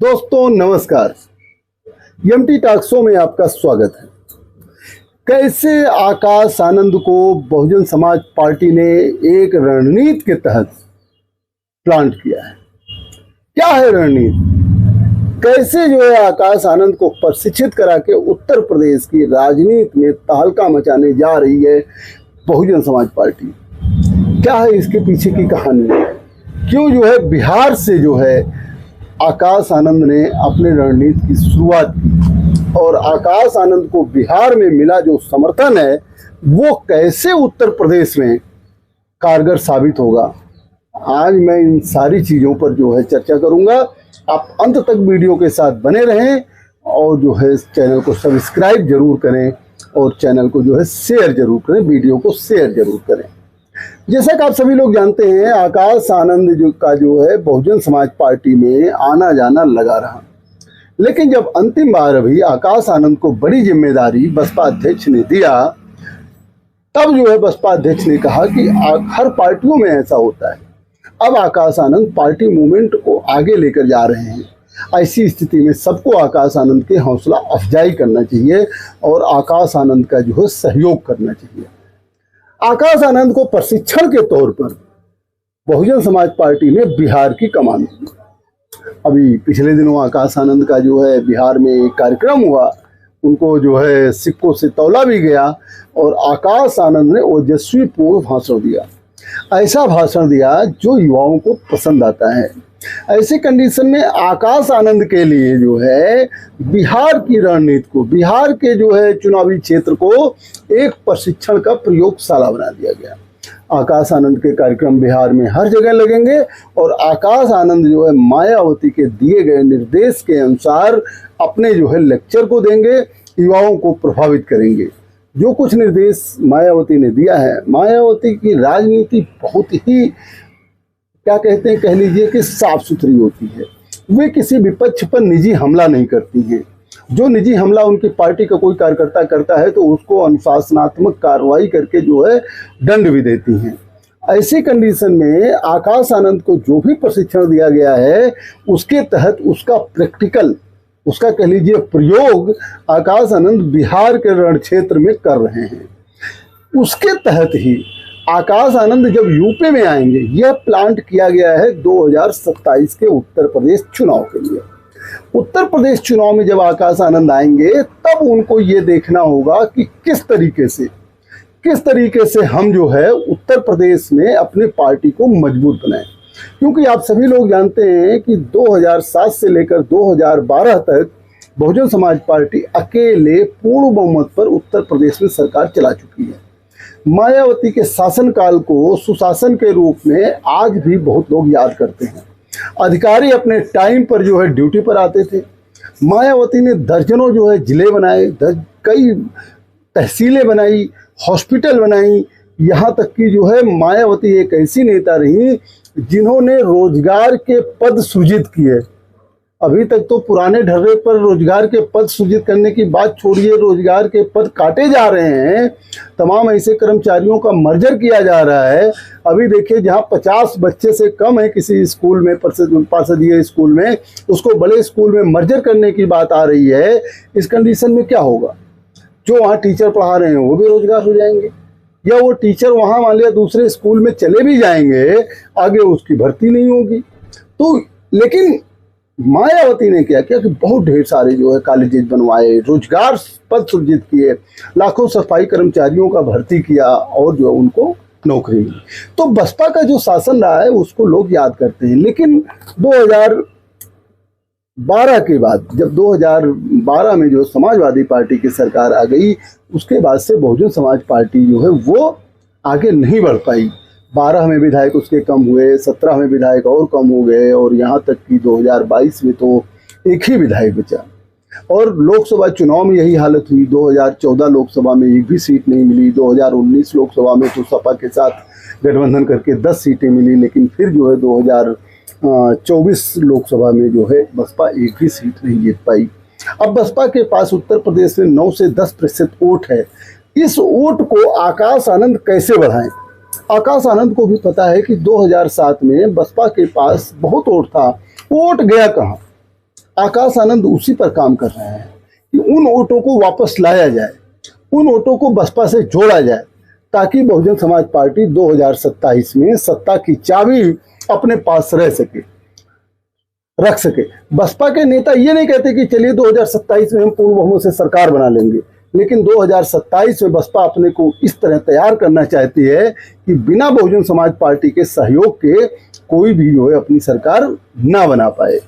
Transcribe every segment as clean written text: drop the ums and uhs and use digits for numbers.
दोस्तों नमस्कार। MT talk show में आपका स्वागत है। कैसे आकाश आनंद को बहुजन समाज पार्टी ने एक रणनीति के तहत प्लांट किया है। क्या है रणनीति? कैसे जो है आकाश आनंद को प्रशिक्षित करा के उत्तर प्रदेश की राजनीति में तहलका मचाने जा रही है बहुजन समाज पार्टी। क्या है इसके पीछे की कहानी? क्यों जो है बिहार से जो है आकाश आनंद ने अपने रणनीति की शुरुआत की और आकाश आनंद को बिहार में मिला जो समर्थन है वो कैसे उत्तर प्रदेश में कारगर साबित होगा, आज मैं इन सारी चीज़ों पर जो है चर्चा करूंगा। आप अंत तक वीडियो के साथ बने रहें और जो है चैनल को सब्सक्राइब जरूर करें और चैनल को जो है शेयर जरूर करें, वीडियो को शेयर जरूर करें। जैसा कि आप सभी लोग जानते हैं, आकाश आनंद का जो है बहुजन समाज पार्टी में आना जाना लगा रहा, लेकिन जब अंतिम बार अभी आकाश आनंद को बड़ी जिम्मेदारी बसपा अध्यक्ष ने दिया, तब जो है बसपा अध्यक्ष ने कहा कि हर पार्टियों में ऐसा होता है। अब आकाश आनंद पार्टी मूवमेंट को आगे लेकर जा रहे हैं। ऐसी स्थिति में सबको आकाश आनंद के हौसला अफजाई करना चाहिए और आकाश आनंद का जो है सहयोग करना चाहिए। आकाश आनंद को प्रशिक्षण के तौर पर बहुजन समाज पार्टी ने बिहार की कमान दी। अभी पिछले दिनों आकाश आनंद का जो है बिहार में एक कार्यक्रम हुआ, उनको जो है सिक्कों से तौला भी गया और आकाश आनंद ने ओजस्वीपूर्ण भाषण दिया। ऐसा भाषण दिया जो युवाओं को पसंद आता है। ऐसे कंडीशन में आकाश आनंद के लिए जो है बिहार की रणनीति को, बिहार के जो है चुनावी क्षेत्र को एक प्रशिक्षण का प्रयोगशाला बना दिया गया। आकाश आनंद के कार्यक्रम बिहार में हर जगह लगेंगे और आकाश आनंद जो है मायावती के दिए गए निर्देश के अनुसार अपने जो है लेक्चर को देंगे, युवाओं को प्रभावित करेंगे। जो कुछ निर्देश मायावती ने दिया है, मायावती की राजनीति बहुत ही क्या कहते हैं, कह लीजिए कि साफ सुथरी होती है। वे किसी विपक्ष पर निजी हमला नहीं करती हैं। जो निजी हमला उनकी पार्टी का कोई कार्यकर्ता करता है तो उसको अनुशासनात्मक कार्रवाई करके जो है दंड भी देती हैं। ऐसी कंडीशन में आकाश आनंद को जो भी प्रशिक्षण दिया गया है उसके तहत उसका प्रैक्टिकल, उसका कह लीजिए प्रयोग आकाश आनंद बिहार के रण क्षेत्र में कर रहे हैं। उसके तहत ही आकाश आनंद जब यूपी में आएंगे, यह प्लांट किया गया है 2027 के उत्तर प्रदेश चुनाव के लिए। उत्तर प्रदेश चुनाव में जब आकाश आनंद आएंगे तब उनको ये देखना होगा कि किस तरीके से हम जो है उत्तर प्रदेश में अपनी पार्टी को मजबूत बनाएं। क्योंकि आप सभी लोग जानते हैं कि 2007 से लेकर 2012 तक बहुजन समाज पार्टी अकेले पूर्ण बहुमत पर उत्तर प्रदेश में सरकार चला चुकी है। मायावती के शासनकाल को सुशासन के रूप में आज भी बहुत लोग याद करते हैं। अधिकारी अपने टाइम पर जो है ड्यूटी पर आते थे। मायावती ने दर्जनों जो है जिले बनाए, कई तहसीलें बनाई, हॉस्पिटल बनाई। यहाँ तक कि जो है मायावती एक ऐसी नेता रही जिन्होंने रोजगार के पद सृजित किए। अभी तक तो पुराने ढर्रे पर रोजगार के पद सृजित करने की बात छोड़िए, रोजगार के पद काटे जा रहे हैं। तमाम ऐसे कर्मचारियों का मर्जर किया जा रहा है। अभी देखिए, जहां 50 बच्चे से कम है किसी स्कूल में, पार्षदीय स्कूल में, उसको बड़े स्कूल में मर्जर करने की बात आ रही है। इस कंडीशन में क्या होगा? जो वहाँ टीचर पढ़ा रहे हैं वो बेरोजगार हो जाएंगे, या वो टीचर वहाँ मान लिया दूसरे स्कूल में चले भी जाएंगे, आगे उसकी भर्ती नहीं होगी। तो लेकिन मायावती ने क्या किया कि बहुत ढेर सारे जो है कॉलेजेस बनवाए, रोजगार पद सृजित किए, लाखों सफाई कर्मचारियों का भर्ती किया और जो उनको नौकरी मिली। तो बसपा का जो शासन रहा है उसको लोग याद करते हैं। लेकिन 2012 के बाद, जब 2012 में जो समाजवादी पार्टी की सरकार आ गई, उसके बाद से बहुजन समाज पार्टी जो है वो आगे नहीं बढ़ पाई। 12 में विधायक उसके कम हुए, 17 में विधायक और कम हो गए और यहाँ तक कि 2022 में तो एक ही विधायक बचा। और लोकसभा चुनाव में यही हालत हुई। 2014 लोकसभा में एक भी सीट नहीं मिली। 2019 लोकसभा में तो सपा के साथ गठबंधन करके 10 सीटें मिली, लेकिन फिर जो है 2024 लोकसभा में जो है बसपा एक भी सीट नहीं जीत पाई। अब बसपा के पास उत्तर प्रदेश में 9 से 10% वोट है। इस वोट को आकाश आनंद कैसे बढ़ाएं? आकाश आनंद को भी पता है कि 2007 में बसपा के पास बहुत वोट था, वोट गया कहाँ? आकाश आनंद उसी पर काम कर रहे हैं कि उन वोटों को वापस लाया जाए, उन वोटों को बसपा से जोड़ा जाए, ताकि बहुजन समाज पार्टी 2027 में सत्ता की चाबी अपने पास रख सके। बसपा के नेता ये नहीं कहते कि चलिए 2027 में हम पूर्ण बहुमत से सरकार बना लेंगे, लेकिन 2027 में बसपा अपने को इस तरह तैयार करना चाहती है कि बिना बहुजन समाज पार्टी के सहयोग के कोई भी जो है अपनी सरकार ना बना पाए।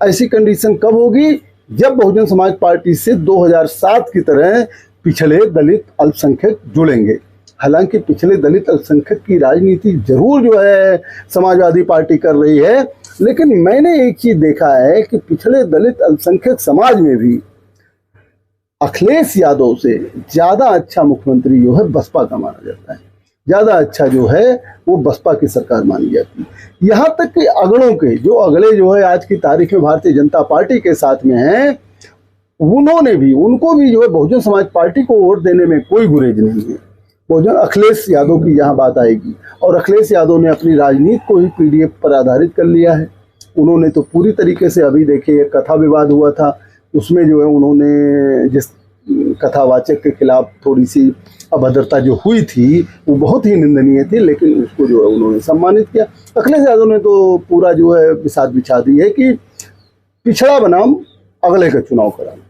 ऐसी कंडीशन कब होगी? जब बहुजन समाज पार्टी से 2007 की तरह पिछड़े दलित अल्पसंख्यक जुड़ेंगे। हालांकि पिछले दलित अल्पसंख्यक की राजनीति जरूर जो है समाजवादी पार्टी कर रही है, लेकिन मैंने एक चीज देखा है कि पिछले दलित अल्पसंख्यक समाज में भी अखिलेश यादव से ज्यादा अच्छा मुख्यमंत्री जो है बसपा का माना जाता है, ज्यादा अच्छा जो है वो बसपा की सरकार मानी जाती है। यहाँ तक कि अगड़ों के जो अगले जो है आज की तारीख में भारतीय जनता पार्टी के साथ में हैं, उनको भी जो है बहुजन समाज पार्टी को वोट देने में कोई गुरेज नहीं है। बहुजन अखिलेश यादव की यहाँ बात आएगी, और अखिलेश यादव ने अपनी राजनीति को ही पीडीएफ पर आधारित कर लिया है। उन्होंने तो पूरी तरीके से, अभी देखिए कथा विवाद हुआ था, उसमें जो है उन्होंने जिस कथावाचक के खिलाफ थोड़ी सी अभद्रता जो हुई थी वो बहुत ही निंदनीय थी, लेकिन उसको जो है उन्होंने सम्मानित किया। अखिलेश यादव ने तो पूरा जो है बिसात बिछा दी है कि पिछड़ा बनाम अगले का चुनाव कराना।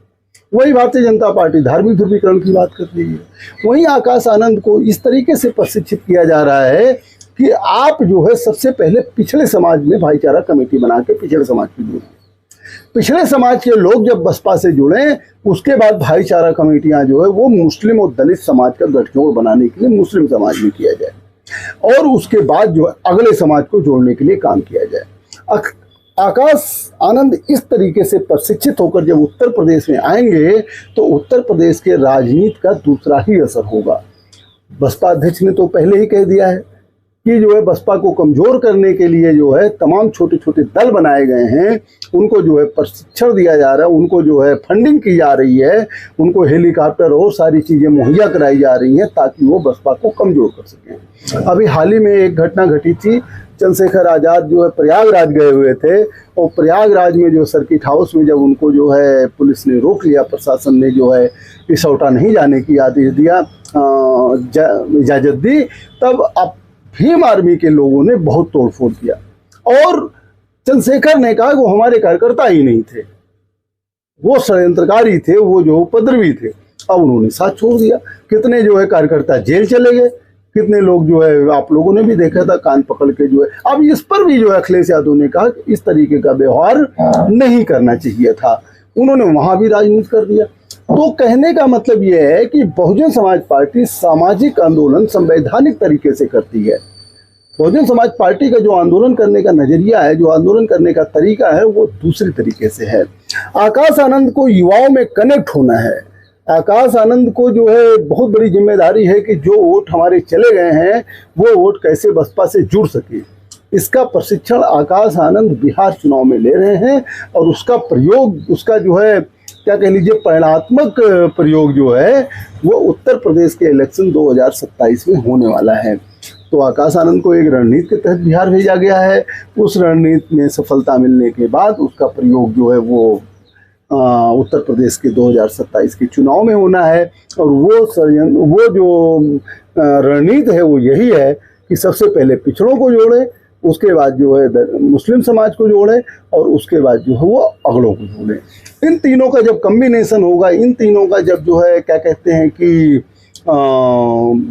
वही भारतीय जनता पार्टी धार्मिक ध्रुवीकरण की बात कर रही है। वहीं आकाश आनंद को इस तरीके से प्रशिक्षित किया जा रहा है कि आप जो है सबसे पहले पिछड़े समाज में भाईचारा कमेटी बना के पिछड़े समाज की जुड़े। पिछड़े समाज के लोग जब बसपा से जुड़े, उसके बाद भाईचारा कमेटियां जो है वो मुस्लिम और दलित समाज का गठजोड़ बनाने के लिए मुस्लिम समाज में किया जाए, और उसके बाद जो है अगले समाज को जोड़ने के लिए काम किया जाए। आकाश आनंद इस तरीके से प्रशिक्षित होकर जब उत्तर प्रदेश में आएंगे तो उत्तर प्रदेश के राजनीति का दूसरा ही असर होगा। बसपा अध्यक्ष ने तो पहले ही कह दिया है कि जो है बसपा को कमजोर करने के लिए जो है तमाम छोटे छोटे दल बनाए गए हैं, उनको जो है प्रशिक्षण दिया जा रहा है, उनको जो है फंडिंग की जा रही है, उनको हेलीकॉप्टर और सारी चीज़ें मुहैया कराई जा रही हैं ताकि वो बसपा को कमजोर कर सकें। अभी हाल ही में एक घटना घटी थी, चंद्रशेखर आज़ाद जो है प्रयागराज गए हुए थे, और प्रयागराज में जो सर्किट हाउस में जब उनको जो है पुलिस ने रोक लिया, प्रशासन ने जो है इसौटा नहीं जाने की आदेश दिया, इजाज़त दी, तब अब भीम आर्मी के लोगों ने बहुत तोड़फोड़ किया, और चंद्रशेखर ने कहा वो हमारे कार्यकर्ता ही नहीं थे, वो षड्यंत्रकारी थे, वो जो उपद्रवी थे। अब उन्होंने साथ छोड़ दिया। कितने जो है कार्यकर्ता जेल चले गए, कितने लोग जो है आप लोगों ने भी देखा था कान पकड़ के जो है। अब इस पर भी जो है अखिलेश यादव ने कहा कि इस तरीके का व्यवहार नहीं करना चाहिए था, उन्होंने वहां भी राजनीति कर दिया। तो कहने का मतलब यह है कि बहुजन समाज पार्टी सामाजिक आंदोलन संवैधानिक तरीके से करती है। बहुजन समाज पार्टी का जो आंदोलन करने का नजरिया है, जो आंदोलन करने का तरीका है, वो दूसरी तरीके से है। आकाश आनंद को युवाओं में कनेक्ट होना है। आकाश आनंद को जो है बहुत बड़ी जिम्मेदारी है कि जो वोट हमारे चले गए हैं वो वोट कैसे बसपा से जुड़ सके। इसका प्रशिक्षण आकाश आनंद बिहार चुनाव में ले रहे हैं, और उसका प्रयोग, उसका जो है क्या कह लीजिए परिणात्मक प्रयोग जो है वो उत्तर प्रदेश के इलेक्शन 2027 में होने वाला है। तो आकाश आनंद को एक रणनीति के तहत बिहार भेजा गया है। उस रणनीति में सफलता मिलने के बाद उसका प्रयोग जो है वो उत्तर प्रदेश के 2027 के चुनाव में होना है। और वो जो रणनीति है वो यही है कि सबसे पहले पिछड़ों को जोड़े, उसके बाद जो है मुस्लिम समाज को जोड़े, और उसके बाद जो है वो अगड़ों को जोड़े। इन तीनों का जब कम्बिनेशन होगा, इन तीनों का जब जो है क्या कहते हैं कि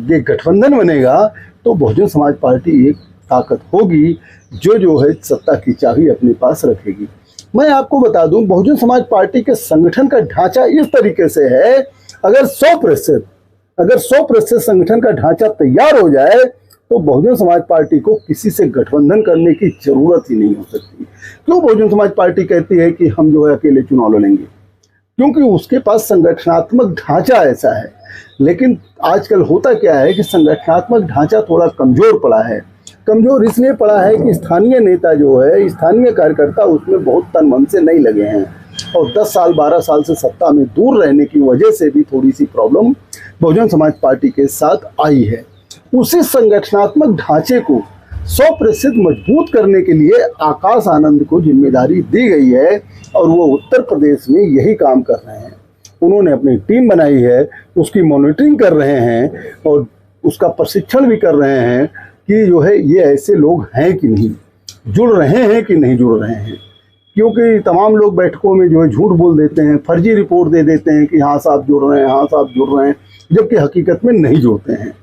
ये गठबंधन बनेगा, तो बहुजन समाज पार्टी एक ताकत होगी जो है सत्ता की चाबी अपने पास रखेगी। मैं आपको बता दूं, बहुजन समाज पार्टी के संगठन का ढांचा इस तरीके से है, अगर 100% संगठन का ढांचा तैयार हो जाए तो बहुजन समाज पार्टी को किसी से गठबंधन करने की जरूरत ही नहीं हो सकती। क्यों बहुजन समाज पार्टी कहती है कि हम जो है अकेले चुनाव लड़ेंगे? क्योंकि उसके पास संगठनात्मक ढांचा ऐसा है। लेकिन आजकल होता क्या है कि संगठनात्मक ढांचा थोड़ा कमजोर पड़ा है। कमजोर इसलिए पड़ा है कि स्थानीय नेता जो है, स्थानीय कार्यकर्ता उसमें बहुत तन मन से नहीं लगे हैं, और 10 साल 12 साल से सत्ता में दूर रहने की वजह से भी थोड़ी सी प्रॉब्लम बहुजन समाज पार्टी के साथ आई है। उसी संगठनात्मक ढांचे को 100% मजबूत करने के लिए आकाश आनंद को जिम्मेदारी दी गई है और वो उत्तर प्रदेश में यही काम कर रहे हैं। उन्होंने अपनी टीम बनाई है, उसकी मॉनिटरिंग कर रहे हैं और उसका प्रशिक्षण भी कर रहे हैं कि जो है ये ऐसे लोग हैं कि नहीं, जुड़ रहे हैं कि नहीं जुड़ रहे हैं। क्योंकि तमाम लोग बैठकों में जो है झूठ बोल देते हैं, फर्जी रिपोर्ट दे देते हैं कि हाँ साहब जुड़ रहे हैं, हाँ साहब जुड़ रहे हैं, जबकि हकीकत में नहीं जुड़ते हैं।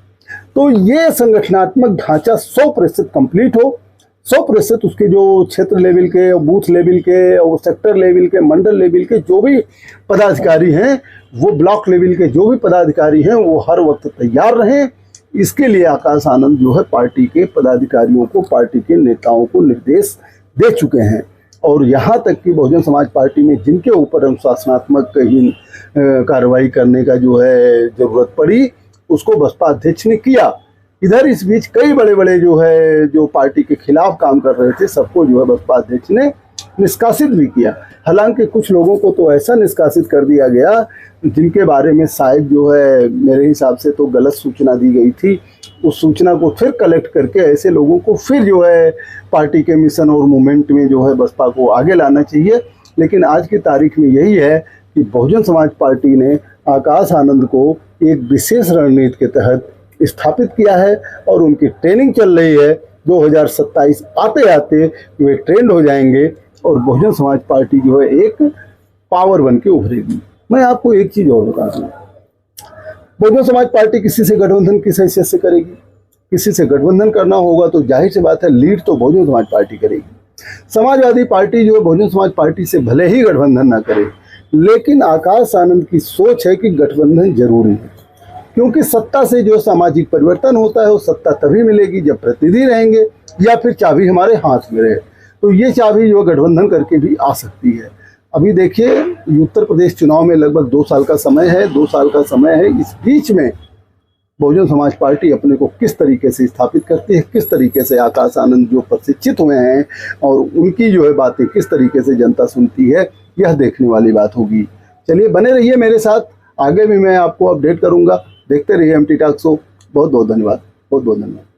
तो ये संगठनात्मक ढांचा 100% कंप्लीट हो, 100% उसके जो क्षेत्र लेवल के, बूथ लेवल के और सेक्टर लेवल के, मंडल लेवल के जो भी पदाधिकारी हैं, वो ब्लॉक लेवल के जो भी पदाधिकारी हैं, वो हर वक्त तैयार रहें। इसके लिए आकाश आनंद जो है पार्टी के पदाधिकारियों को, पार्टी के नेताओं को निर्देश दे चुके हैं। और यहाँ तक कि बहुजन समाज पार्टी में जिनके ऊपर अनुशासनात्मक कार्रवाई करने का जो है ज़रूरत पड़ी, उसको बसपा अध्यक्ष ने किया। इधर इस बीच कई बड़े बड़े जो पार्टी के खिलाफ काम कर रहे थे, सबको जो है बसपा अध्यक्ष ने निष्कासित भी किया। हालांकि कुछ लोगों को तो ऐसा निष्कासित कर दिया गया जिनके बारे में शायद जो है मेरे हिसाब से तो गलत सूचना दी गई थी। उस सूचना को फिर कलेक्ट करके ऐसे लोगों को फिर जो है पार्टी के मिशन और मूवमेंट में जो है बसपा को आगे लाना चाहिए। लेकिन आज की तारीख में यही है कि बहुजन समाज पार्टी ने आकाश आनंद को एक विशेष रणनीति के तहत स्थापित किया है और उनकी ट्रेनिंग चल रही है। 2027 आते आते वे ट्रेंड हो जाएंगे और बहुजन समाज पार्टी जो है एक पावर बन के उभरेगी। मैं आपको एक चीज़ और बता दूँ, बहुजन समाज पार्टी किसी से गठबंधन किस हैसियत से करेगी? किसी से गठबंधन करना होगा तो जाहिर सी बात है लीड तो बहुजन समाज पार्टी करेगी। समाजवादी पार्टी जो है बहुजन समाज पार्टी से भले ही गठबंधन ना करे, लेकिन आकाश आनंद की सोच है कि गठबंधन जरूरी है, क्योंकि सत्ता से जो सामाजिक परिवर्तन होता है वो सत्ता तभी मिलेगी जब प्रतिनिधि रहेंगे या फिर चाबी हमारे हाथ में रहे। तो ये चाबी जो गठबंधन करके भी आ सकती है। अभी देखिए उत्तर प्रदेश चुनाव में लगभग 2 साल का समय है, 2 साल का समय है। इस बीच में बहुजन समाज पार्टी अपने को किस तरीके से स्थापित करती है, किस तरीके से आकाश आनंद जो प्रशिक्षित हुए हैं और उनकी जो है बातें किस तरीके से जनता सुनती है, यह देखने वाली बात होगी। चलिए बने रहिए मेरे साथ, आगे भी मैं आपको अपडेट करूंगा। देखते रहिए एमटी टॉक शो। बहुत बहुत धन्यवाद, बहुत बहुत धन्यवाद।